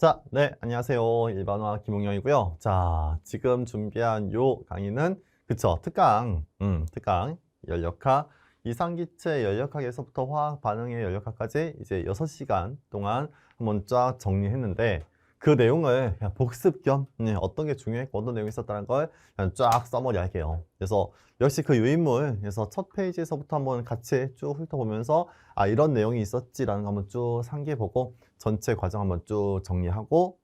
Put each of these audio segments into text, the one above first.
자, 네, 안녕하세요. 일반화 김홍영이고요. 자, 지금 준비한 요 강의는 그쵸, 특강 연력학, 이상기체 연력학에서부터 화학 반응의 연력학까지 이제 6시간 동안 한번 쫙 정리했는데 그 내용을 그냥 복습 겸 어떤 게 중요했고 어떤 내용이 있었다는 걸 그냥 쫙 써머리 할게요. 그래서 역시 그 유인물에서 첫 페이지에서부터 한번 같이 쭉 훑어보면서 아, 이런 내용이 있었지라는 거 한번 쭉 상기해보고 전체 과정 한번 쭉 정리하고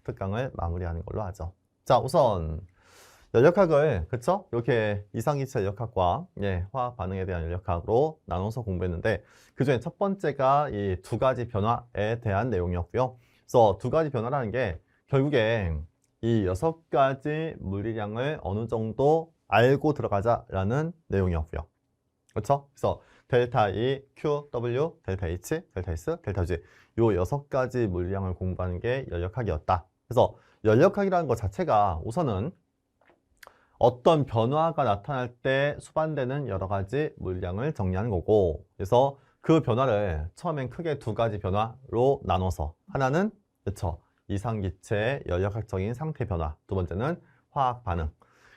특강을 마무리하는 걸로 하죠. 자, 우선 연력학을 그쵸? 이렇게 이상기체 연력학과 화학 반응에 대한 연력학으로 나눠서 공부했는데 그중에 첫 번째가 이 두 가지 변화에 대한 내용이었고요. 그래서 두 가지 변화라는 게 결국에 이 6가지 물리량을 어느 정도 알고 들어가자라는 내용이었고요. 그렇죠? 그래서 델타 E, Q, W, 델타 H, 델타 S, 델타 G 요 6가지 물량을 공부하는 게 연력학이었다. 그래서 연력학이라는 것 자체가 우선은 어떤 변화가 나타날 때 수반되는 여러 가지 물량을 정리하는 거고 그래서 그 변화를 처음엔 크게 두 가지 변화로 나눠서 하나는 그렇죠? 이상기체의 연력학적인 상태 변화, 두 번째는 화학 반응.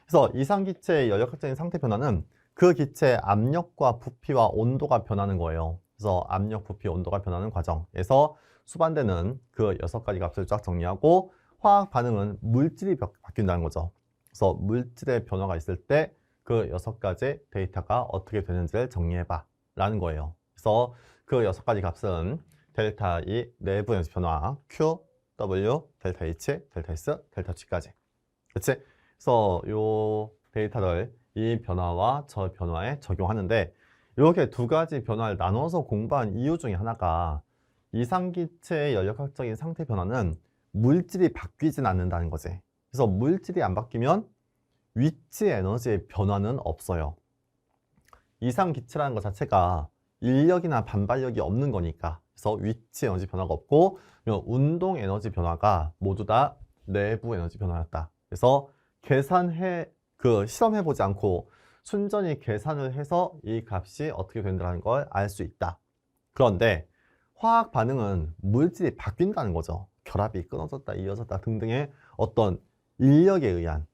그래서 이상기체의 연력학적인 상태 변화는 그 기체의 압력과 부피와 온도가 변하는 거예요. 그래서 압력, 부피, 온도가 변하는 과정에서 수반되는 그 6가지 값을 쫙 정리하고 화학 반응은 물질이 바뀐다는 거죠. 그래서 물질의 변화가 있을 때 그 6가지 데이터가 어떻게 되는지를 정리해봐 라는 거예요. 그래서 그 6가지 값은 델타 E 내부 에너지 변화, Q, W, 델타 H, 델타 S, 델타 G까지. 그치? 그래서 요 데이터를 이 변화와 저 변화에 적용하는데 이렇게 두 가지 변화를 나눠서 공부한 이유 중에 하나가 이상기체의 연력학적인 상태 변화는 물질이 바뀌진 않는다는 거지. 그래서 물질이 안 바뀌면 위치 에너지의 변화는 없어요. 이상기체라는 것 자체가 인력이나 반발력이 없는 거니까. 그래서 위치 에너지 변화가 없고 운동 에너지 변화가 모두 다 내부 에너지 변화였다. 그래서 실험해보지 않고 순전히 계산을 해서 이 값이 어떻게 된다는 걸 알 수 있다. 그런데 화학 반응은 물질이 바뀐다는 거죠. 결합이 끊어졌다, 이어졌다 등등의 어떤 인력에 의한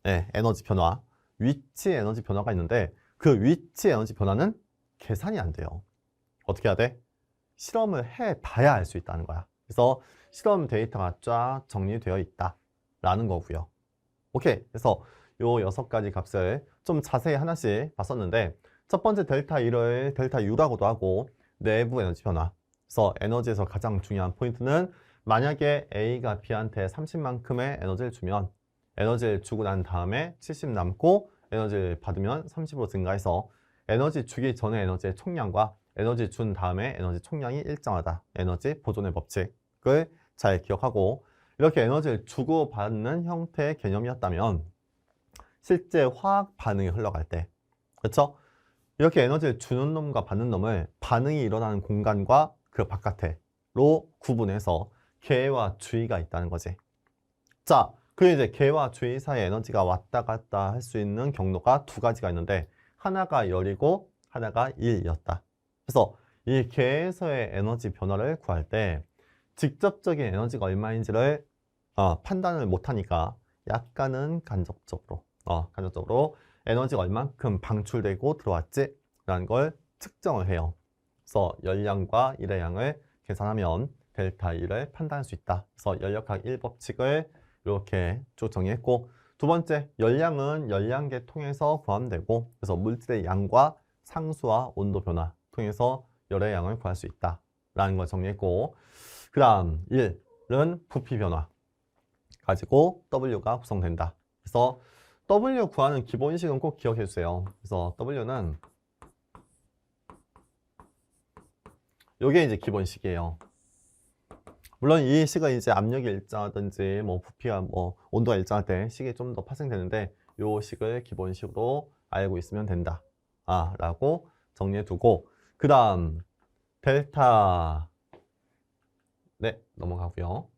에너지 변화, 위치 에너지 변화가 있는데 그 위치 에너지 변화는 계산이 안 돼요. 어떻게 해야 돼? 실험을 해봐야 알 수 있다는 거야. 그래서 실험 데이터가 쫙 정리되어 있다라는 거고요. 오케이. 그래서 요 6가지 값을 좀 자세히 하나씩 봤었는데 첫 번째 델타 E를 델타 U라고도 하고 내부 에너지 변화. 그래서 에너지에서 가장 중요한 포인트는 만약에 A가 B한테 30만큼의 에너지를 주면 에너지를 주고 난 다음에 70 남고 에너지를 받으면 30으로 증가해서 에너지 주기 전의 에너지의 총량과 에너지 준 다음에 에너지 총량이 일정하다. 에너지 보존의 법칙을 잘 기억하고 이렇게 에너지를 주고받는 형태의 개념이었다면 실제 화학 반응이 흘러갈 때 그렇죠? 이렇게 에너지를 주는 놈과 받는 놈을 반응이 일어나는 공간과 그 바깥으로 구분해서 개와 주의가 있다는 거지. 자, 그리고 이제 개와 주의 사이에 에너지가 왔다 갔다 할 수 있는 경로가 두 가지가 있는데 하나가 열이고 하나가 일이었다. 그래서 이 개에서의 에너지 변화를 구할 때 직접적인 에너지가 얼마인지를 판단을 못하니까 약간은 간접적으로 에너지가 얼만큼 방출되고 들어왔지? 라는 걸 측정을 해요. 그래서 열량과 일의 양을 계산하면 델타 E를 판단할 수 있다. 그래서 연력학 1법칙을 이렇게 쭉 정리했고 두 번째, 열량은 열량계 통해서 구하면 되고 그래서 물질의 양과 상수와 온도 변화 통해서 열의 양을 구할 수 있다. 라는 걸 정리했고 그 다음 1은 부피 변화 가지고 W가 구성된다. 그래서 W 구하는 기본식은 꼭 기억해 주세요. 그래서 W는 이게 이제 기본식이에요. 물론 이 식은 이제 압력이 일정하든지 뭐 부피가 뭐 온도가 일정할 때 식이 좀 더 파생되는데 이 식을 기본식으로 알고 있으면 된다. 라고 정리해 두고 그 다음 델타 넘어가고요.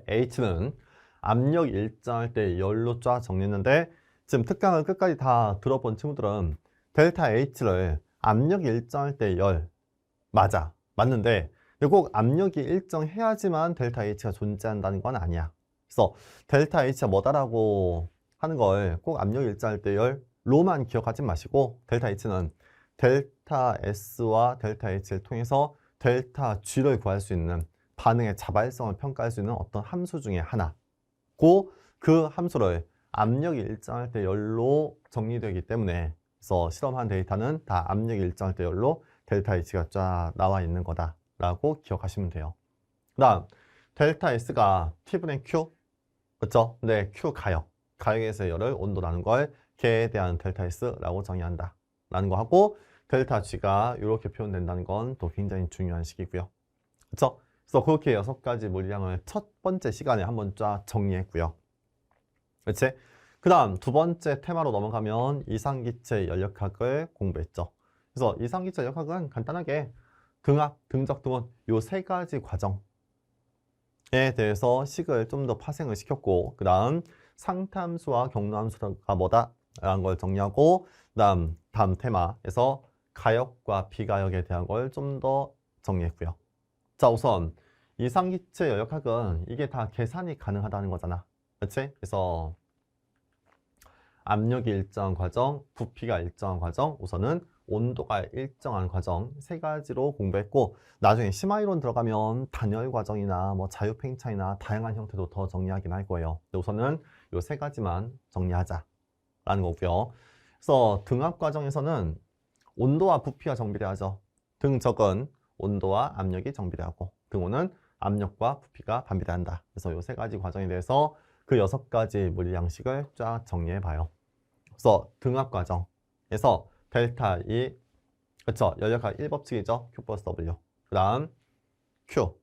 H는 압력 일정할 때 열로 쫙 정리했는데 지금 특강을 끝까지 다 들어본 친구들은 델타 H를 압력 일정할 때 열 맞는데 근데 꼭 압력이 일정해야지만 델타 H가 존재한다는 건 아니야. 그래서 델타 H가 뭐다라고 하는 걸 꼭 압력이 일정할 때 열로만 기억하지 마시고 델타 H는 델타 S와 델타 H를 통해서 델타 G를 구할 수 있는 반응의 자발성을 평가할 수 있는 어떤 함수 중에 하나고 그 함수를 압력이 일정할 때 열로 정리되기 때문에 그래서 실험한 데이터는 다 압력이 일정할 때 열로 델타 H가 쫙 나와 있는 거다라고 기억하시면 돼요. 그 다음 델타 S가 T분의 Q 그렇죠? 근데 Q 가역에서 열을 온도라는 걸 걔에 대한 델타 S라고 정의한다 라는 거 하고 델타 G가 이렇게 표현된다는 건 또 굉장히 중요한 식이고요. 그렇죠? 그래서 그렇게 6가지 물리량을 첫 번째 시간에 한번 쫙 정리했고요. 그렇지? 그 다음 두 번째 테마로 넘어가면 이상기체 연력학을 공부했죠. 그래서 이상기체 연력학은 간단하게 등압, 등적, 등원 요 3가지 과정에 대해서 식을 좀 더 파생을 시켰고 그 다음 상탐수와 경로함수가 뭐다? 라는 걸 정리하고 그 다음 테마에서 가역과 비가역에 대한 걸 좀 더 정리했고요. 자, 우선 이상기체 연력학은 이게 다 계산이 가능하다는 거잖아. 그렇지? 그래서 압력이 일정한 과정, 부피가 일정한 과정, 우선은 온도가 일정한 과정 3가지로 공부했고 나중에 심화이론 들어가면 단열 과정이나 뭐 자유팽창이나 다양한 형태도 더 정리하긴 할 거예요. 근데 우선은 이 3가지만 정리하자라는 거고요. 그래서 등압 과정에서는 온도와 부피가 정비례하죠. 등적은 온도와 압력이 정비례하고 등호는 압력과 부피가 반비례한다. 그래서 이 3가지 과정에 대해서 그 6가지 물리량식을 쫙 정리해 봐요. 그래서 등압 과정에서 델타 E 그쵸? 연력학 1법칙이죠. Q 플러스 W. 그 다음 Q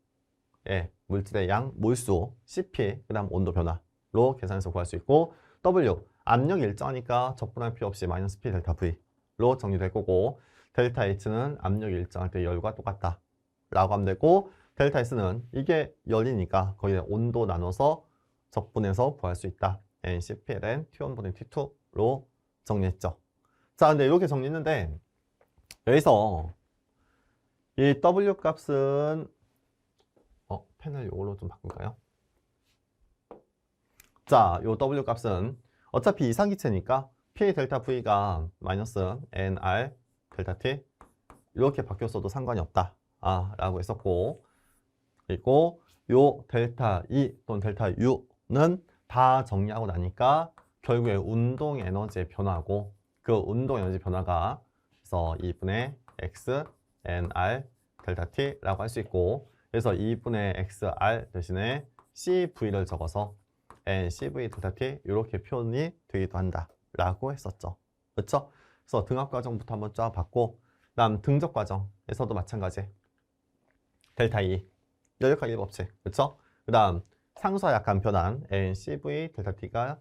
물질의 양, 몰수, CP, 그 다음 온도 변화로 계산해서 구할 수 있고 W 압력이 일정하니까 적분할 필요 없이 마이너스 P 델타 V로 정리될 거고 델타 H는 압력이 일정할 때 열과 똑같다 라고 하면 되고 델타 S는 이게 열이니까 거기에 온도 나눠서 적분해서 구할 수 있다. NCPLN T1분의 T2로 정리했죠. 자, 근데 이렇게 정리했는데 여기서 이 W 값은 펜을 이걸로 좀 바꿀까요? 자, 요 W 값은 어차피 이상기체니까 P 델타 V가 마이너스 NR 델타 T 이렇게 바뀌었어도 상관이 없다 라고 했었고 그리고 요 델타 E 또는 델타 U는 다 정리하고 나니까 결국에 운동 에너지의 변화고 그 운동 에너지 변화가 그래서 2분의 X NR 델타 T라고 할 수 있고 그래서 2분의 XR 대신에 CV를 적어서 NCV 델타 T 이렇게 표현이 되기도 한다 라고 했었죠. 그렇죠? 그래서 등압 과정부터 한번 쫙 봤고 다음 등적 과정에서도 마찬가지 델타 E 연력학 1법칙 그렇죠? 그 다음 상수와 약한 변환 NCV 델타 T가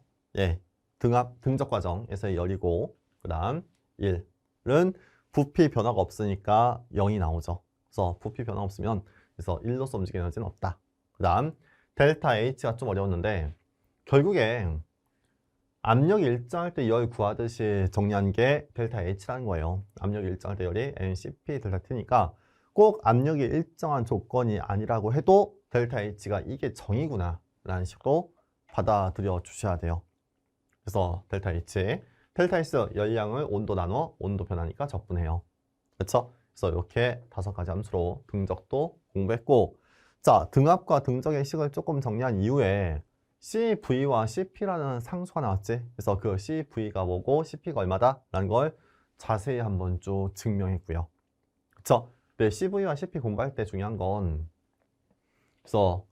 등적 과정에서의 열이고 그 다음 1은 부피 변화가 없으니까 0이 나오죠. 그래서 부피 변화 없으면 그래서 1로서 움직이는 에너지는 없다. 그 다음 델타 H가 좀 어려웠는데 결국에 압력이 일정할 때 열 구하듯이 정리한 게 델타 H라는 거예요. 압력이 일정할 때 열이 NCP 델타 T니까 꼭 압력이 일정한 조건이 아니라고 해도 델타 H가 이게 정이구나 라는 식으로 받아들여 주셔야 돼요. 그래서 델타 H, 델타 S 열량을 온도 나눠 온도 변하니까 적분해요. 그렇죠? 그래서 이렇게 5가지 함수로 등적도 공부했고 자, 등압과 등적의 식을 조금 정리한 이후에 CV와 CP라는 상수가 나왔지. 그래서 그 CV가 뭐고 CP가 얼마다? 라는 걸 자세히 한번 쭉 증명했고요. 그쵸? 근데 CV와 CP 공부할 때 중요한 건 그래서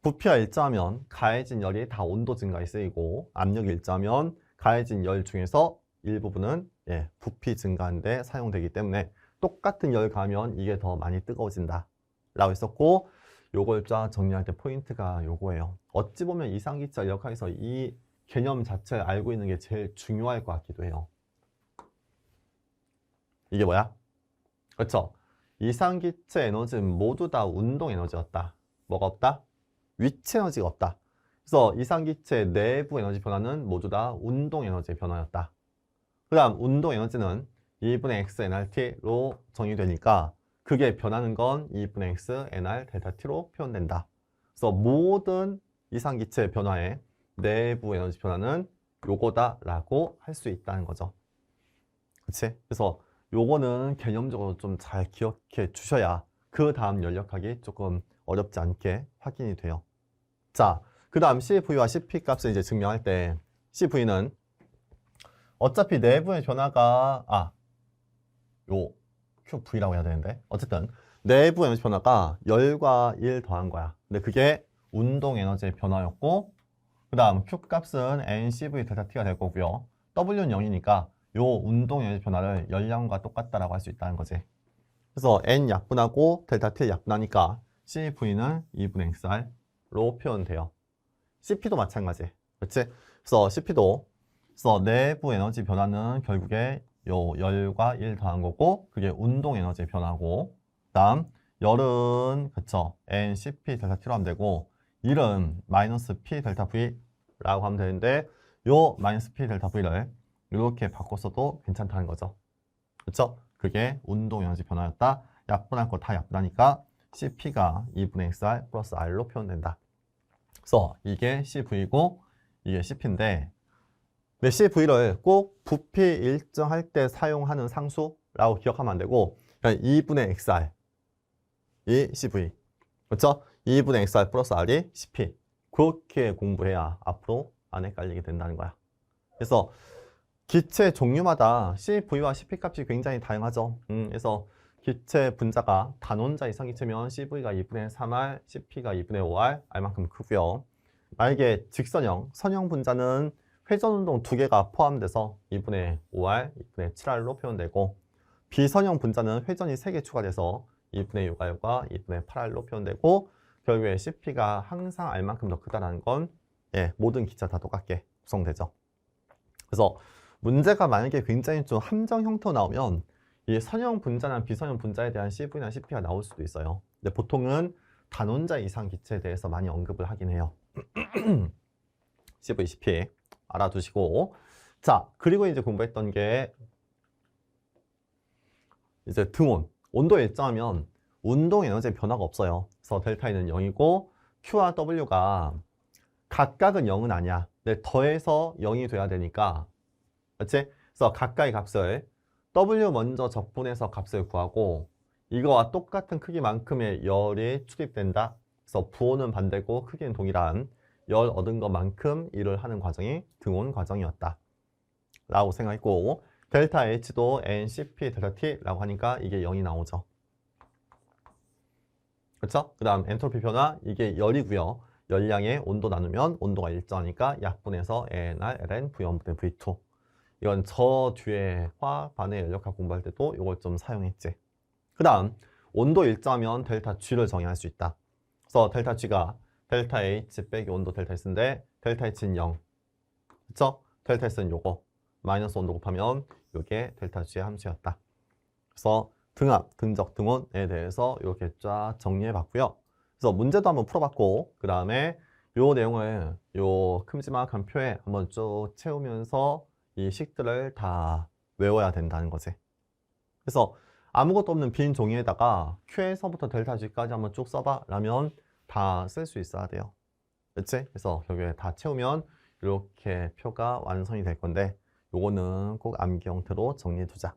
부피가 일정하면 가해진 열이 다 온도 증가에 쓰이고 압력이 일정하면 가해진 열 중에서 일부분은 부피 증가하는데 사용되기 때문에 똑같은 열 가하면 이게 더 많이 뜨거워진다 라고 했었고 요걸 쫙 정리할 때 포인트가 요거예요. 어찌 보면 이상기체 연력학에서 이 개념 자체를 알고 있는 게 제일 중요할 것 같기도 해요. 이게 뭐야? 그렇죠? 이상기체 에너지는 모두 다 운동 에너지였다. 뭐가 없다? 위치 에너지가 없다. 그래서 이상기체 내부 에너지 변화는 모두 다 운동 에너지의 변화였다. 그 다음 운동 에너지는 2분의 x nRt로 정의되니까 그게 변하는 건 2분의 x nr 델타 t로 표현된다. 그래서 모든 이상기체의 변화의 내부 에너지 변화는 요거다라고 할 수 있다는 거죠. 그치? 그래서 요거는 개념적으로 좀 잘 기억해 주셔야 그 다음 연력하기 조금 어렵지 않게 확인이 돼요. 자, 그 다음 CV와 CP 값을 이제 증명할 때 CV는 어차피 내부의 변화가 요 QV라고 해야 되는데 어쨌든 내부 에너지 변화가 열과 1 더한 거야. 근데 그게 운동 에너지의 변화였고 그 다음 Q 값은 NCV 델타 T가 될 거고요. W는 0이니까 요 운동 에너지 변화를 열량과 똑같다라고 할 수 있다는 거지. 그래서 N 약분하고 델타 T 약분하니까 CV는 2분의 XR로 표현돼요. CP도 마찬가지. 그렇지? 그래서 CP도 그래서 내부 에너지 변화는 결국에 요 열과 1 더한 거고 그게 운동 에너지 변화고 다음 열은 그쵸 NCP 델타 T로 하면 되고 1은 마이너스 P 델타 V라고 하면 되는데 요 마이너스 P 델타 V를 이렇게 바꿨어도 괜찮다는 거죠. 그쵸? 그게 운동 에너지 변화였다. 약분할 거 다 약분하니까 CP가 2분의 XR 플러스 R로 표현된다. 그래서 이게 CV고 이게 CP인데 네, CV를 꼭 부피 일정할 때 사용하는 상수라고 기억하면 안 되고 그냥 2분의 XR 이 CV 그렇죠? 2분의 XR 플러스 R이 CP 그렇게 공부해야 앞으로 안 헷갈리게 된다는 거야. 그래서 기체 종류마다 CV와 CP 값이 굉장히 다양하죠. 그래서 기체 분자가 단원자 이상 기체면 CV가 2분의 3R, CP가 2분의 5R, R만큼 크고요. 만약에 직선형, 선형 분자는 회전운동 2개가 포함돼서 2분의 5R, 2분의 7R로 표현되고 비선형 분자는 회전이 3개 추가돼서 2분의 6R과 2분의 8R로 표현되고 결국에 CP가 항상 R만큼 더 크다는 건 모든 기체가 다 똑같게 구성되죠. 그래서 문제가 만약에 굉장히 좀 함정 형태로 나오면 이 선형 분자나 비선형 분자에 대한 CV나 CP가 나올 수도 있어요. 근데 보통은 단원자 이상 기체에 대해서 많이 언급을 하긴 해요. CV, CP 알아두시고 자 그리고 이제 공부했던 게 이제 등온 온도에 일정하면 운동 에너지의 변화가 없어요. 그래서 델타는 0이고 Q와 W가 각각은 0은 아니야. 근데 더해서 0이 돼야 되니까 그렇지? 그래서 각각의 값을 W 먼저 적분해서 값을 구하고 이거와 똑같은 크기만큼의 열이 출입된다. 그래서 부호는 반대고 크기는 동일한 열 얻은 것만큼 일을 하는 과정이 등온 과정이었다. 라고 생각했고 델타 H도 NCP 델타 T라고 하니까 이게 0이 나오죠. 그렇죠? 그 다음 엔트로피 변화 이게 열이고요. 열량의 온도 나누면 온도가 일정하니까 약분해서 NR, LN, V1분의 V2 이건 저 뒤에 화학 반응 연력학 공부할 때도 이걸 좀 사용했지. 그 다음 온도 일정하면 델타 G를 정의할 수 있다. 그래서 델타 G가 델타 H 빼기 온도 델타 S인데 델타 H는 0. 그쵸? 델타 S는 요거. 마이너스 온도 곱하면 요게 델타 G의 함수였다. 그래서 등압, 등적, 등온에 대해서 이렇게 쫙 정리해 봤고요. 그래서 문제도 한번 풀어봤고 그 다음에 요 내용을 요 큼지막한 표에 한번 쭉 채우면서 이 식들을 다 외워야 된다는 거지. 그래서 아무것도 없는 빈 종이에다가 Q에서부터 델타 G까지 한번 쭉 써봐 라면 다 쓸 수 있어야 돼요. 그치? 그래서 결국에 다 채우면 이렇게 표가 완성이 될 건데 요거는 꼭 암기 형태로 정리해 두자.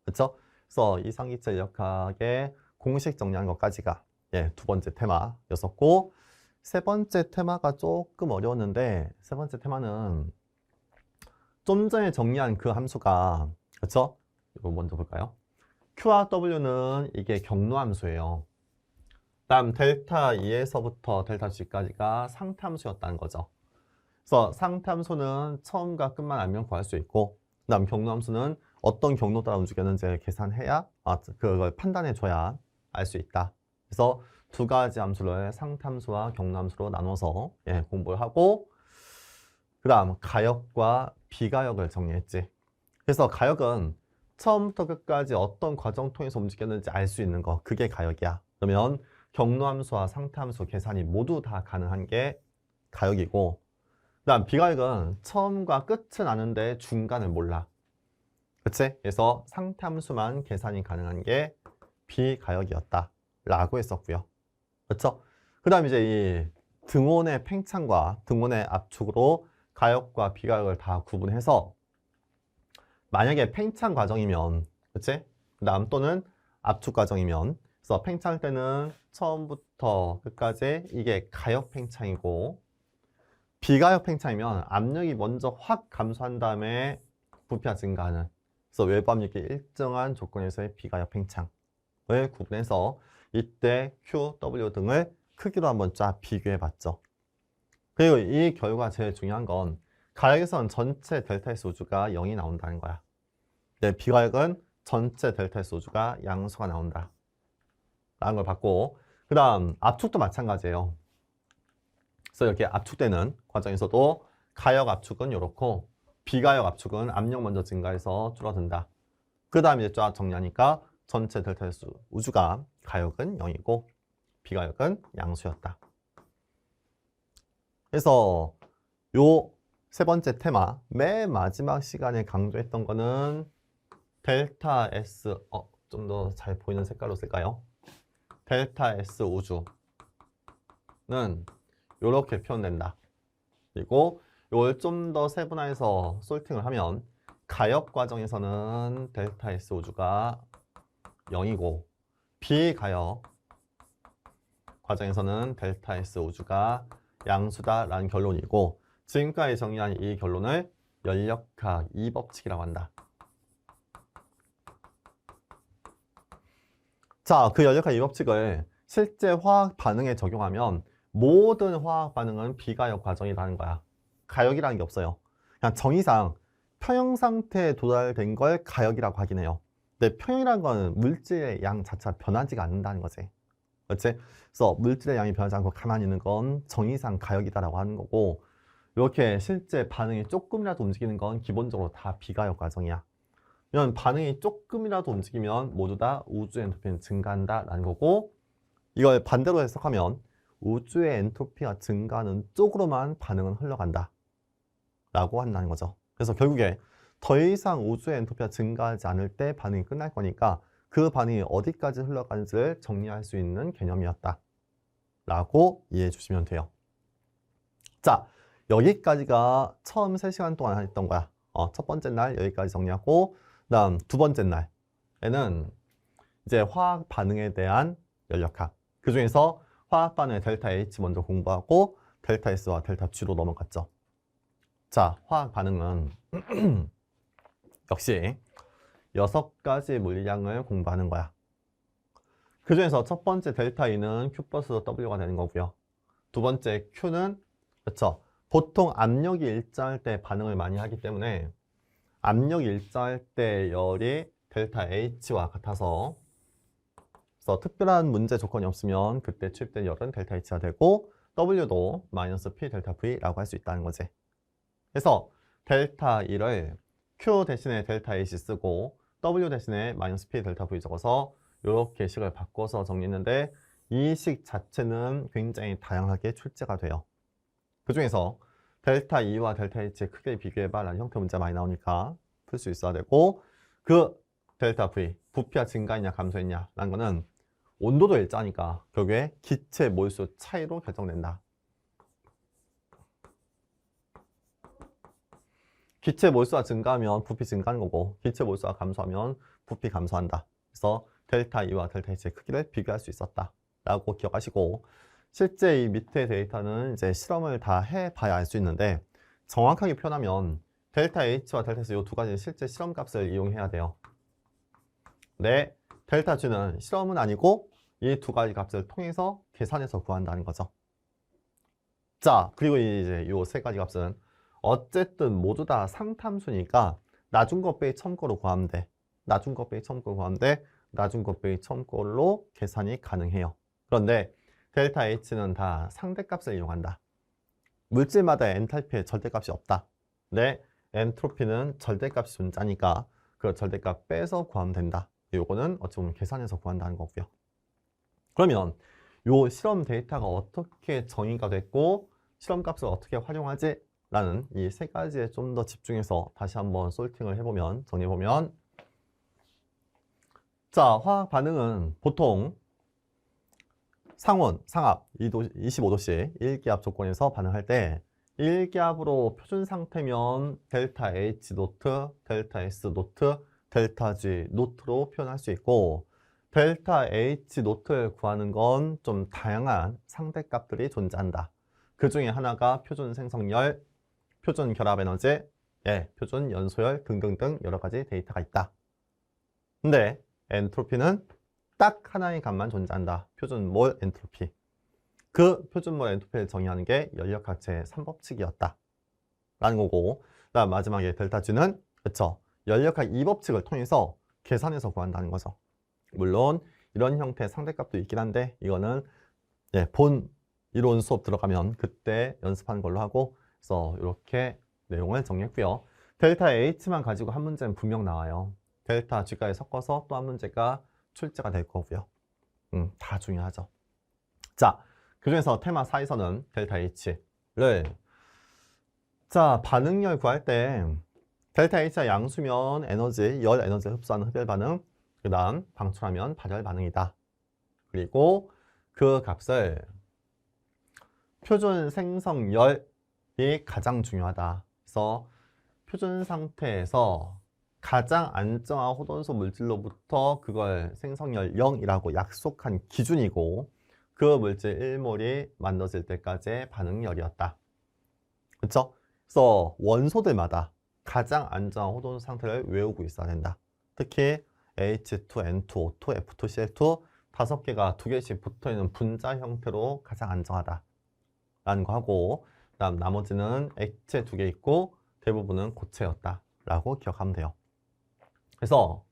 그쵸? 그래서 이상기체 인력학의 공식 정리한 것까지가 두 번째 테마였었고 세 번째 테마가 조금 어려웠는데 세 번째 테마는 좀 전에 정리한 그 함수가 그쵸? 이거 먼저 볼까요? Q와 W는 이게 경로 함수예요. 다음 델타 2에서부터 델타 G까지가 상태 함수였다는 거죠. 그래서 상태 함수는 처음과 끝만 알면 구할 수 있고 그다음 경로 함수는 어떤 경로 따라 움직였는지 계산해야 그걸 판단해 줘야 알 수 있다. 그래서 두 가지 함수를 상태 함수와 경로 함수로 나눠서 공부를 하고 그 다음 가역과 비가역을 정리했지. 그래서 가역은 처음부터 끝까지 어떤 과정 통해서 움직였는지 알 수 있는 거 그게 가역이야. 그러면 경로함수와 상태함수 계산이 모두 다 가능한 게 가역이고 그 다음 비가역은 처음과 끝은 아는데 중간을 몰라. 그치? 그래서 상태함수만 계산이 가능한 게 비가역이었다 라고 했었고요. 그렇죠? 그 다음 이제 이 등온의 팽창과 등온의 압축으로 가역과 비가역을 다 구분해서 만약에 팽창 과정이면, 그치? 그 다음 또는 압축 과정이면, 그래서 팽창 때는 처음부터 끝까지 이게 가역 팽창이고, 비가역 팽창이면 압력이 먼저 확 감소한 다음에 부피가 증가하는, 그래서 외부 압력이 일정한 조건에서의 비가역 팽창을 구분해서 이때 Q, W 등을 크기로 한번 쫙 비교해 봤죠. 그리고 이 결과 제일 중요한 건 가역에서는 전체 델타 S 우주가 0이 나온다는 거야. 네, 비가역은 전체 델타 S 우주가 양수가 나온다 라는 걸 봤고, 그 다음 압축도 마찬가지예요. 그래서 이렇게 압축되는 과정에서도 가역 압축은 이렇고 비가역 압축은 압력 먼저 증가해서 줄어든다. 그 다음 이제 쫙 정리하니까 전체 델타 S 우주가 가역은 0이고 비가역은 양수였다. 그래서 요 세 번째 테마 맨 마지막 시간에 강조했던 거는 델타 S, 좀 더 잘 보이는 색깔로 쓸까요? 델타 S 우주는 이렇게 표현된다. 그리고 이걸 좀 더 세분화해서 솔팅을 하면 가역 과정에서는 델타 S 우주가 0이고 비가역 과정에서는 델타 S 우주가 양수다라는 결론이고, 지금까지 정리한 이 결론을 연력학 2법칙이라고 한다. 자, 그 연력학 2법칙을 실제 화학 반응에 적용하면 모든 화학 반응은 비가역 과정이라는 거야. 가역이라는 게 없어요. 그냥 정의상 평형 상태에 도달된 걸 가역이라고 하긴 해요. 근데 평형이라는 거는 물질의 양 자체가 변하지가 않는다는 거지. 그렇지? 그래서 물질의 양이 변하지 않고 가만히 있는 건 정의상 가역이다라고 하는 거고, 이렇게 실제 반응이 조금이라도 움직이는 건 기본적으로 다 비가역 과정이야. 이런 반응이 조금이라도 움직이면 모두 다 우주의 엔트로피는 증가한다라는 거고, 이걸 반대로 해석하면 우주의 엔트로피가 증가하는 쪽으로만 반응은 흘러간다 라고 한다는 거죠. 그래서 결국에 더 이상 우주의 엔트로피가 증가하지 않을 때 반응이 끝날 거니까 그 반응이 어디까지 흘러가는지를 정리할 수 있는 개념이었다 라고 이해해 주시면 돼요. 자, 여기까지가 처음 3시간 동안 했던 거야. 첫 번째 날 여기까지 정리하고, 그 다음 두 번째 날에는 이제 화학 반응에 대한 연력학, 그 중에서 화학 반응의 델타 H 먼저 공부하고 델타 S와 델타 G로 넘어갔죠. 자, 화학 반응은 역시 6가지 물리량을 공부하는 거야. 그 중에서 첫 번째 델타 E는 Q 플러스 W가 되는 거고요. 두 번째 Q는, 그렇죠, 보통 압력이 일정할 때 반응을 많이 하기 때문에 압력이 일정할 때 열이 델타 H와 같아서, 그래서 특별한 문제 조건이 없으면 그때 투입된 열은 델타 H가 되고 W도 마이너스 P 델타 V라고 할 수 있다는 거지. 그래서 델타 E를 Q 대신에 델타 H 쓰고 W 대신에 마이너스 P 델타 V 적어서 이렇게 식을 바꿔서 정리했는데, 이 식 자체는 굉장히 다양하게 출제가 돼요. 그 중에서 델타 E와 델타 H의 크기를 비교해봐 라는 형태 문제 많이 나오니까 풀 수 있어야 되고, 그 델타 V, 부피가 증가했냐 감소했냐 라는 거는 온도도 일자니까 결국에 기체 몰수 차이로 결정된다. 기체 몰수가 증가하면 부피 증가하는 거고, 기체 몰수가 감소하면 부피 감소한다. 그래서 델타 E와 델타 H의 크기를 비교할 수 있었다 라고 기억하시고, 실제 이 밑에 데이터는 이제 실험을 다 해봐야 알 수 있는데, 정확하게 표현하면 델타 H와 델타 S 이 두 가지 실제 실험 값을 이용해야 돼요. 네, 델타 G는 실험은 아니고 이 두 가지 값을 통해서 계산해서 구한다는 거죠. 자, 그리고 이제 이 세 가지 값은 어쨌든 모두 다 상탐수니까 나중 것 빼기 처음 거로 구하면 돼. 나중 것 빼기 처음 거로 구하면 돼. 나중 것 빼기 처음 거로 계산이 가능해요. 그런데 델타 H는 다 상대값을 이용한다. 물질마다 엔탈피의 절대값이 없다. 네, 엔트로피는 절대값이 존재하니까 그 절대값 빼서 구하면 된다. 요거는 어찌 보면 계산해서 구한다는 거고요. 그러면 요 실험 데이터가 어떻게 정의가 됐고 실험값을 어떻게 활용하지? 라는 이 세 가지에 좀 더 집중해서 다시 한번 솔팅을 해보면, 정리해보면, 자, 화학 반응은 보통 상온, 상압 25도씨 1기압 조건에서 반응할 때 1기압으로 표준 상태면 델타 H 노트, 델타 S 노트, 델타 G 노트로 표현할 수 있고 델타 H 노트를 구하는 건 좀 다양한 상대값들이 존재한다. 그 중에 하나가 표준 생성열, 표준 결합 에너지, 표준 연소열 등등등 여러 가지 데이터가 있다. 근데 엔트로피는 딱 하나의 값만 존재한다. 표준몰 엔트로피. 그 표준몰 엔트로피를 정의하는 게 연력학체의 3법칙이었다. 라는 거고, 그다음 마지막에 델타 G는 그쵸? 연력학 2법칙을 통해서 계산해서 구한다는 거죠. 물론 이런 형태의 상대값도 있긴 한데 이거는 본 이론 수업 들어가면 그때 연습하는 걸로 하고, 그래서 이렇게 내용을 정리했고요. 델타 H만 가지고 한 문제는 분명 나와요. 델타 G까지 섞어서 또 한 문제가 출제가 될 거고요. 다 중요하죠. 자, 그중에서 테마 4에서는 델타 H를 자, 반응열 구할 때 델타 H가 양수면 에너지, 열 에너지 흡수하는 흡열 반응, 그 다음 방출하면 발열 반응이다. 그리고 그 값을 표준 생성열이 가장 중요하다. 그래서 표준 상태에서 가장 안정한 호돈소 물질로부터 그걸 생성열 0이라고 약속한 기준이고 그 물질 1몰이 만들어질 때까지의 반응열이었다. 그렇죠? 그래서 원소들마다 가장 안정한 호돈소 상태를 외우고 있어야 된다. 특히 H2, N2, O2, F2, Cl2 5개가 2개씩 붙어있는 분자 형태로 가장 안정하다. 라는 거 하고 그다음 나머지는 액체 2개 있고 대부분은 고체였다. 라고 기억하면 돼요. 그래서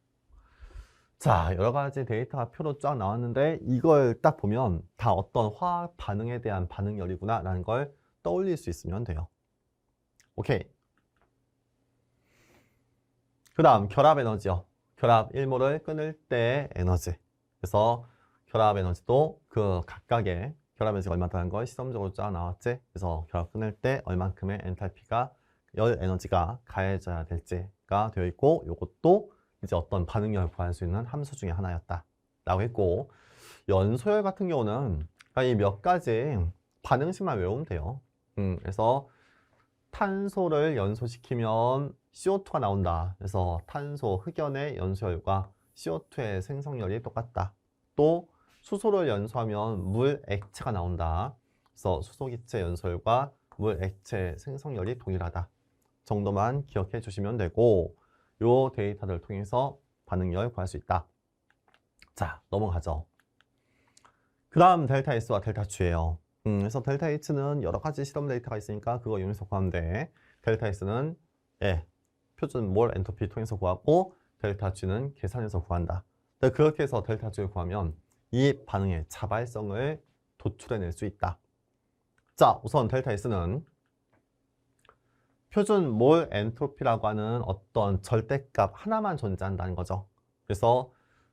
자, 여러 가지 데이터가 표로 쫙 나왔는데 이걸 딱 보면 다 어떤 화학 반응에 대한 반응열이구나 라는 걸 떠올릴 수 있으면 돼요. 오케이. 그 다음 결합 에너지요. 결합 1몰을 끊을 때 에너지. 그래서 결합 에너지도 그 각각의 결합 에너지가 얼마다는 걸 시험적으로 쫙 나왔지. 그래서 결합 끊을 때 얼만큼의 엔탈피가 열 에너지가 가해져야 될지가 되어 있고 이것도 이제 어떤 반응열을 구할 수 있는 함수 중에 하나였다 라고 했고 연소열 같은 경우는 이 몇 가지 반응식만 외우면 돼요. 그래서 탄소를 연소시키면 CO2가 나온다. 그래서 탄소 흑연의 연소열과 CO2의 생성열이 똑같다. 또 수소를 연소하면 물 액체가 나온다. 그래서 수소기체 연소열과 물 액체 생성열이 동일하다. 정도만 기억해 주시면 되고 요 데이터를 통해서 반응열 구할 수 있다. 자, 넘어가죠. 그 다음 델타 S와 델타 G예요. 그래서 델타 H는 여러 가지 실험 데이터가 있으니까 그거 이용해서 구하면 돼. 델타 S는 표준 몰 엔트로피 통해서 구하고 델타 G는 계산해서 구한다. 그렇게 해서 델타 G를 구하면 이 반응의 자발성을 도출해낼 수 있다. 자, 우선 델타 S는 표준 몰 엔트로피라고 하는 어떤 절대값 하나만 존재한다는 거죠. 그래서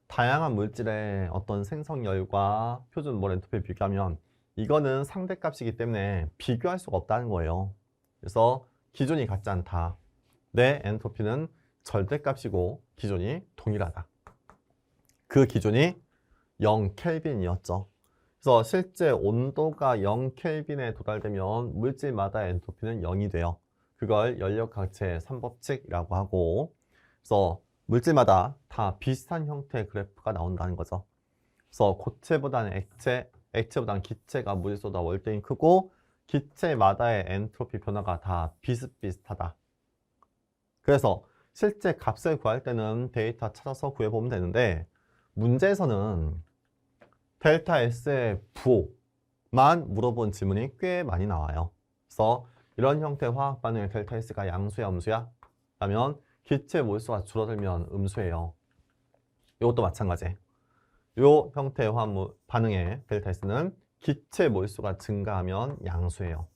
다양한 물질의 어떤 생성열과 표준 몰 엔트로피를 비교하면 이거는 상대값이기 때문에 비교할 수가 없다는 거예요. 그래서 기준이 같지 않다. 내 엔트로피는 절대값이고 기준이 동일하다. 그 기준이 0켈빈이었죠. 그래서 실제 온도가 0켈빈에 도달되면 물질마다의 엔트로피는 0이 돼요. 그걸 연력학체의 3법칙이라고 하고 그래서 물질마다 다 비슷한 형태의 그래프가 나온다는 거죠. 그래서 고체보다는 액체, 액체보다는 기체가 물질보다 월등히 크고 기체마다의 엔트로피 변화가 다 비슷비슷하다. 그래서 실제 값을 구할 때는 데이터 찾아서 구해보면 되는데 문제에서는 델타 S의 부호만 물어본 질문이 꽤 많이 나와요. 그래서 이런 형태의 화학 반응의 델타 S가 양수야, 음수야? 라면 기체 몰수가 줄어들면 음수예요. 이것도 마찬가지. 이 형태의 화학 반응의 델타 S는 기체 몰수가 증가하면 양수예요.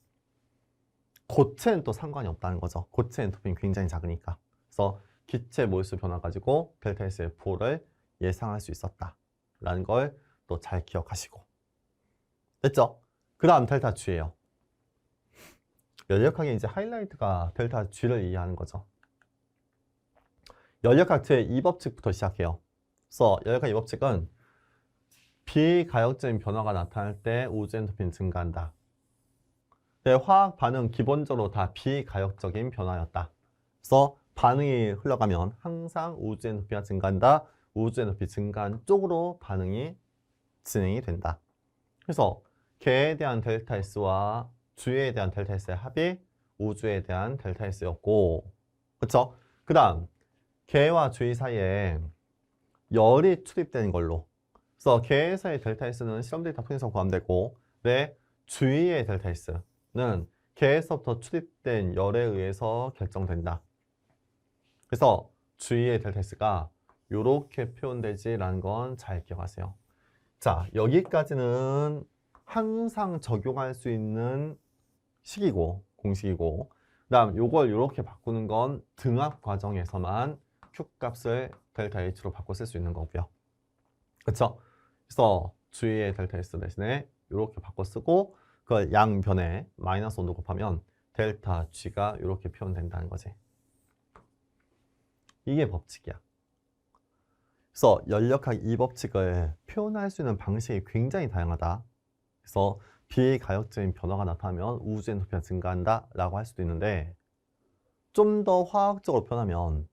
고체는 또 상관이 없다는 거죠. 고체 엔트로피는 굉장히 작으니까. 그래서 기체 몰수 변화 가지고 델타 S의 부호를 예상할 수 있었다. 라는 걸 또 잘 기억하시고. 됐죠? 그 다음 델타 G예요. 연력학의 이제 하이라이트가 델타 G를 이해하는 거죠. 연력학체의 2법칙부터 시작해요. 그래서 열역학 이 법칙은 비가역적인 변화가 나타날 때 우주 엔트로피는 증가한다. 네, 화학 반응 기본적으로 다 비가역적인 변화였다. 그래서 반응이 흘러가면 항상 우주 엔트로피가 증가한다. 우주 엔트로피 증가한 쪽으로 반응이 진행이 된다. 그래서 개에 대한 델타 S와 주에 대한 델타 S의 합이 우주에 대한 델타 S였고, 그쵸? 그 다음 개와 주의 사이에 열이 투입되는 걸로. 그래서 개에서의 델타 S는 실험 데이터 통해서 구함되고, 내 주위의 델타 S는 개에서부터 투입된 열에 의해서 결정된다. 그래서 주위의 델타 S가 이렇게 표현되지라는 건 잘 기억하세요. 자, 여기까지는 항상 적용할 수 있는 식이고, 공식이고, 그 다음 요걸 이렇게 바꾸는 건 등합 과정에서만 Q 값을 델타 H로 바꿔 쓸 수 있는 거고요. 그쵸? 그래서 주위의 델타 S 대신에 이렇게 바꿔 쓰고 그걸 양변에 마이너스 5도 곱하면 델타 G가 이렇게 표현된다는 거지. 이게 법칙이야. 그래서 열역학 이 법칙을 표현할 수 있는 방식이 굉장히 다양하다. 그래서 비가역적인 변화가 나타나면 우주 엔트로피가 증가한다 라고 할 수도 있는데, 좀 더 화학적으로 표현하면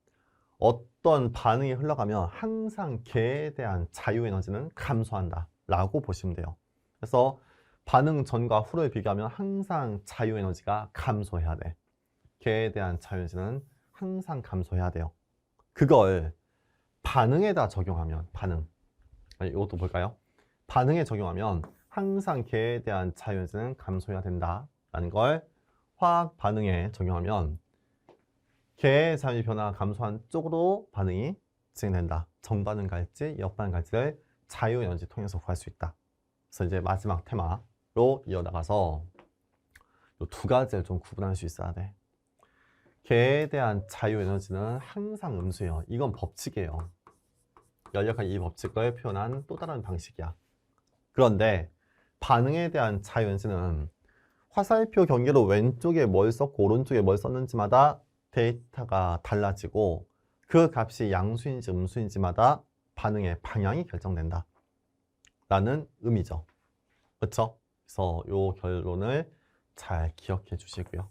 어떤 반응이 흘러가면 항상 개에 대한 자유에너지는 감소한다 라고 보시면 돼요. 그래서 반응 전과 후를 비교하면 항상 자유에너지가 감소해야 돼. 개에 대한 자유에너지는 항상 감소해야 돼요. 그걸 반응에다 적용하면, 이것도 볼까요? 반응에 적용하면 항상 개에 대한 자유에너지는 감소해야 된다라는 걸 화학 반응에 적용하면 개의 자유의 변화가 감소한 쪽으로 반응이 진행된다. 정반응 갈지, 역반응 갈지를 자유에너지 통해서 구할 수 있다. 그래서 이제 마지막 테마로 이어나가서 이 두 가지를 좀 구분할 수 있어야 돼. 개에 대한 자유에너지는 항상 음수예요. 이건 법칙이에요. 열역학 이 법칙을 표현한 또 다른 방식이야. 그런데 반응에 대한 자유에너지는 화살표 경계로 왼쪽에 뭘 썼고 오른쪽에 뭘 썼는지마다 데이터가 달라지고 그 값이 양수인지 음수인지마다 반응의 방향이 결정된다 라는 의미죠. 그렇죠? 그래서 이 결론을 잘 기억해 주시고요.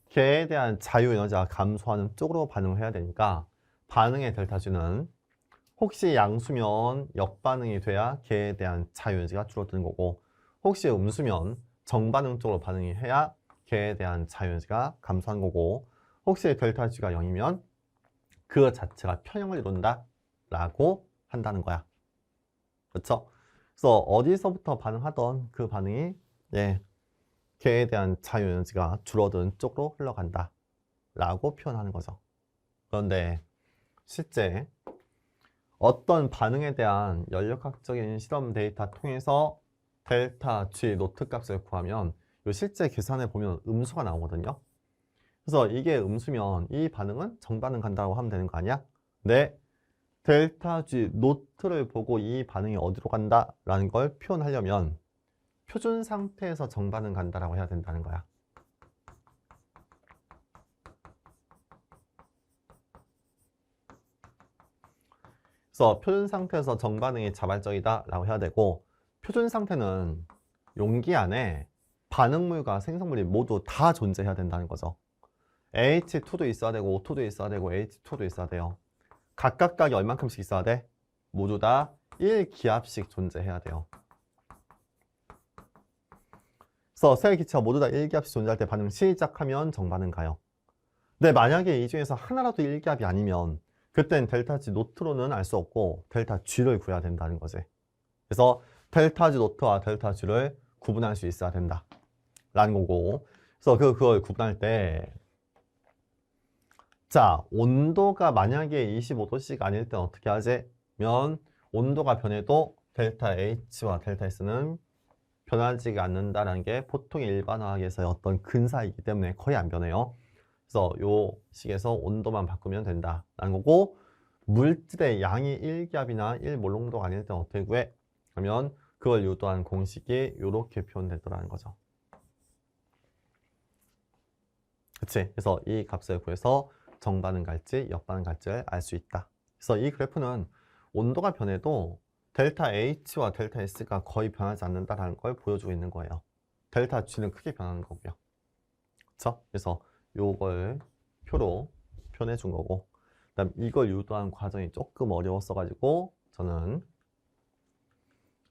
개에 대한 자유에너지가 감소하는 쪽으로 반응을 해야 되니까 반응의 델타G는 혹시 양수면 역반응이 돼야 개에 대한 자유에너지가 줄어드는 거고, 혹시 음수면 정반응 쪽으로 반응이 해야 개에 대한 자유에너지가 감소하는 거고, 혹시 델타 G가 0이면 그 자체가 편형을 이룬다 라고 한다는 거야. 그렇죠? 그래서 어디서부터 반응하던 그 반응이 개에 대한 자유에너지가 줄어든 쪽으로 흘러간다 라고 표현하는 거죠. 그런데 실제 어떤 반응에 대한 연력학적인 실험 데이터 통해서 델타 G 노트 값을 구하면 이 실제 계산해 보면 음수가 나오거든요. 그래서 이게 음수면 이 반응은 정반응 간다고 하면 되는 거 아니야? 네. 델타 G 노트를 보고 이 반응이 어디로 간다라는 걸 표현하려면 표준 상태에서 정반응 간다라고 해야 된다는 거야. 그래서 표준 상태에서 정반응이 자발적이다라고 해야 되고, 표준 상태는 용기 안에 반응물과 생성물이 모두 다 존재해야 된다는 거죠. H2도 있어야 되고 O2도 있어야 되고 H2도 있어야 돼요. 각각각이 얼만큼씩 있어야 돼? 모두 다 1기압씩 존재해야 돼요. 그래서 세 기체가 모두 다 1기압씩 존재할 때 반응 시작하면 정반응 가요. 근데 만약에 이 중에서 하나라도 1기압이 아니면 그땐 델타 G 노트로는 알 수 없고 델타 G를 구해야 된다는 거지. 그래서 델타 G 노트와 델타 G를 구분할 수 있어야 된다 라는 거고, 그래서 그걸 구분할 때 자, 온도가 만약에 25도씩 아닐 땐 어떻게 하지? 면 온도가 변해도 델타 H와 델타 S는 변하지가 않는다라는 게 보통 일반화학에서의 어떤 근사이기 때문에 거의 안 변해요. 그래서 요 식에서 온도만 바꾸면 된다라는 거고, 물질의 양이 1기압이나 1몰롱도가 아닐 땐 어떻게 구해? 그러면 그걸 유도한 공식이 이렇게 표현되더라는 거죠. 그치? 그래서 이 값을 구해서 정반응 갈지 역반응 갈지를 알 수 있다. 그래서 이 그래프는 온도가 변해도 델타 H와 델타 S가 거의 변하지 않는다는 걸 보여주고 있는 거예요. 델타 G는 크게 변하는 거고요. 그렇죠? 그래서 요걸 표로 표현해 준 거고, 그다음 이걸 유도한 과정이 조금 어려웠어가지고 저는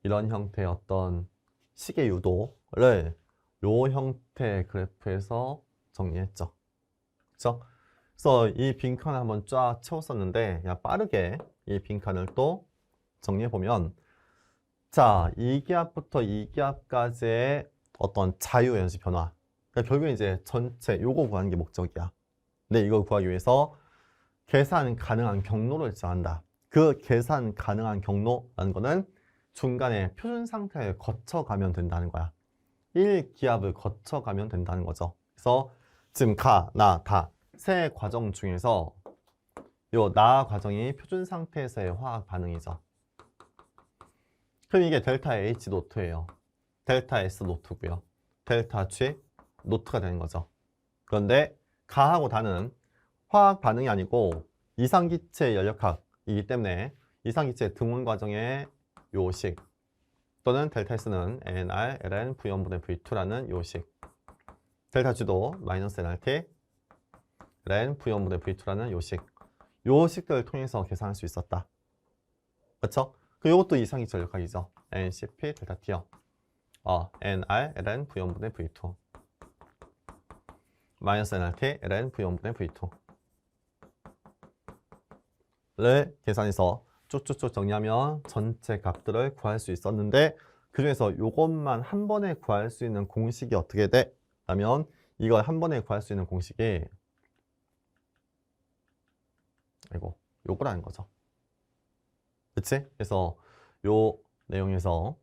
이런 형태의 어떤 식의 유도를 요 형태의 그래프에서 정리했죠. 그렇죠? 그래서 이 빈칸을 한번 쫙 채웠었는데, 야, 빠르게 이 빈칸을 또 정리해보면, 자, 이 기압부터 이 기압까지의 어떤 자유에너지 변화. 그러니까 결국에 이제 전체 요거 구하는 게 목적이야. 근데 이걸 구하기 위해서 계산 가능한 경로를 정한다. 그 계산 가능한 경로라는 거는 중간에 표준 상태를 거쳐가면 된다는 거야. 1기압을 거쳐가면 된다는 거죠. 그래서 지금 가, 나, 다 세 과정 중에서 요 나 과정이 표준 상태에서의 화학 반응이죠. 그럼 이게 델타 H 노트예요. 델타 S 노트고요. 델타 G 노트가 되는 거죠. 그런데 가하고 다는 화학 반응이 아니고 이상기체 연력학이기 때문에 이상기체 등원 과정의 요식 또는 델타 S는 NR, LN, V1분의 V2라는 요식, 델타 G도 마이너스 NRT, LN, V1분의 V2라는 요식들을 통해서 계산할 수 있었다. 그렇죠? 이것도 이상기체 연력학이죠. NCP, 델타 T요. NR, LN, V1분의 V2 마이너스 NRT, LN, V1분의 V2를 계산해서 쭉쭉쭉 정리하면 전체 값들을 구할 수 있었는데, 그 중에서 이것만 한 번에 구할 수 있는 공식이 어떻게 돼? 라면 이걸 한 번에 구할 수 있는 공식이 요거라는 거죠. 그치? 그래서 요 내용에서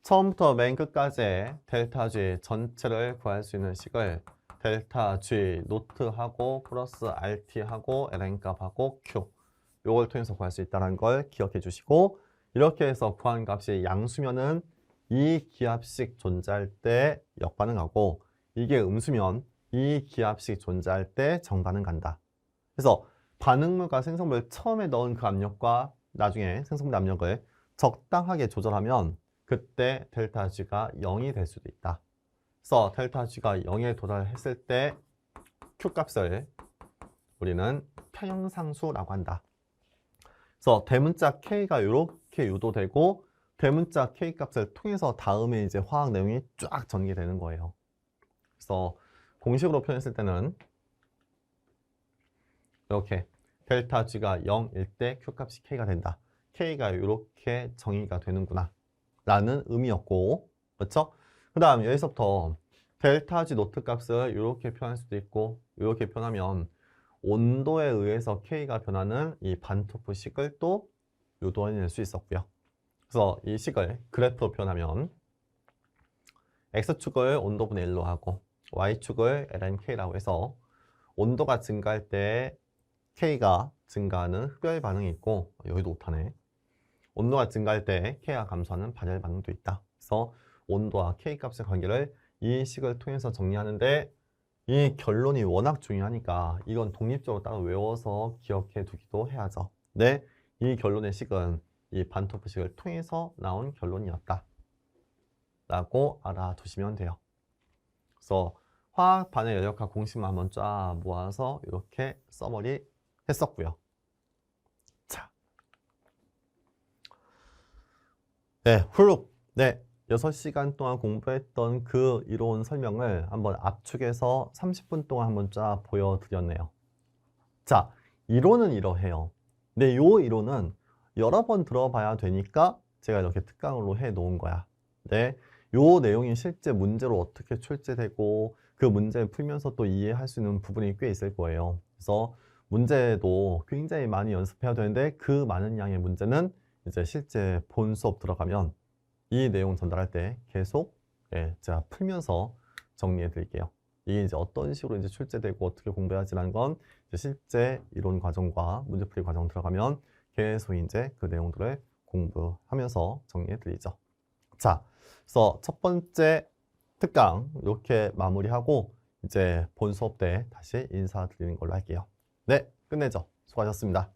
처음부터 맨 끝까지 델타 G 전체를 구할 수 있는 식을 델타 G 노트하고 플러스 RT하고 LN 값하고 Q 요걸 통해서 구할 수 있다는 걸 기억해 주시고, 이렇게 해서 구한 값이 양수면은 이 기압식 존재할 때 역반응하고, 이게 음수면 이 기압식 존재할 때 정반응 간다. 그래서 반응물과 생성물 처음에 넣은 그 압력과 나중에 생성물 압력을 적당하게 조절하면 그때 델타 G가 0이 될 수도 있다. 그래서 델타 G가 0에 도달했을 때 Q 값을 우리는 평형상수라고 한다. 그래서 대문자 K가 이렇게 유도되고 대문자 K 값을 통해서 다음에 이제 화학 내용이 쫙 전개되는 거예요. 그래서 공식으로 표현했을 때는 이렇게 델타 G가 0일 때 Q 값이 K가 된다. K가 이렇게 정의가 되는구나 라는 의미였고, 그렇죠? 그 다음 여기서부터 델타 G 노트 값을 이렇게 표현할 수도 있고, 이렇게 표현하면 온도에 의해서 K가 변하는 이 반토프식을 또 유도해낼 수 있었고요. 그래서 이 식을 그래프로 표현하면 X축을 온도분의 1로 하고 Y축을 lnK라고 해서 온도가 증가할 때 K가 증가하는 흡열 반응이 있고, 여기도 오타네. 온도가 증가할 때 K가 감소하는 발열 반응도 있다. 그래서 온도와 K 값의 관계를 이 식을 통해서 정리하는데, 이 결론이 워낙 중요하니까 이건 독립적으로 따로 외워서 기억해 두기도 해야죠. 네, 이 결론의 식은 이 반토프식을 통해서 나온 결론이었다 라고 알아두시면 돼요. 그래서 화학 반응 연력학 공식만 한번 쫙 모아서 이렇게 써머리 했었고요. 자, 네, 훌룩. 네, 6시간 동안 공부했던 그 이론 설명을 한번 압축해서 30분 동안 한번 쫙 보여드렸네요. 자, 이론은 이러해요. 근데 요 이론은 여러 번 들어봐야 되니까 제가 이렇게 특강으로 해 놓은 거야. 네, 요 내용이 실제 문제로 어떻게 출제되고 그 문제를 풀면서 또 이해할 수 있는 부분이 꽤 있을 거예요. 그래서 문제도 굉장히 많이 연습해야 되는데, 그 많은 양의 문제는 이제 실제 본 수업 들어가면 이 내용 전달할 때 계속 제가 풀면서 정리해 드릴게요. 이게 이제 어떤 식으로 이제 출제되고 어떻게 공부해야지라는 건 이제 실제 이론 과정과 문제풀이 과정 들어가면 계속 이제 그 내용들을 공부하면서 정리해 드리죠. 자, 그래서 첫 번째 특강 이렇게 마무리하고 이제 본 수업 때 다시 인사드리는 걸로 할게요. 네, 끝내죠. 수고하셨습니다.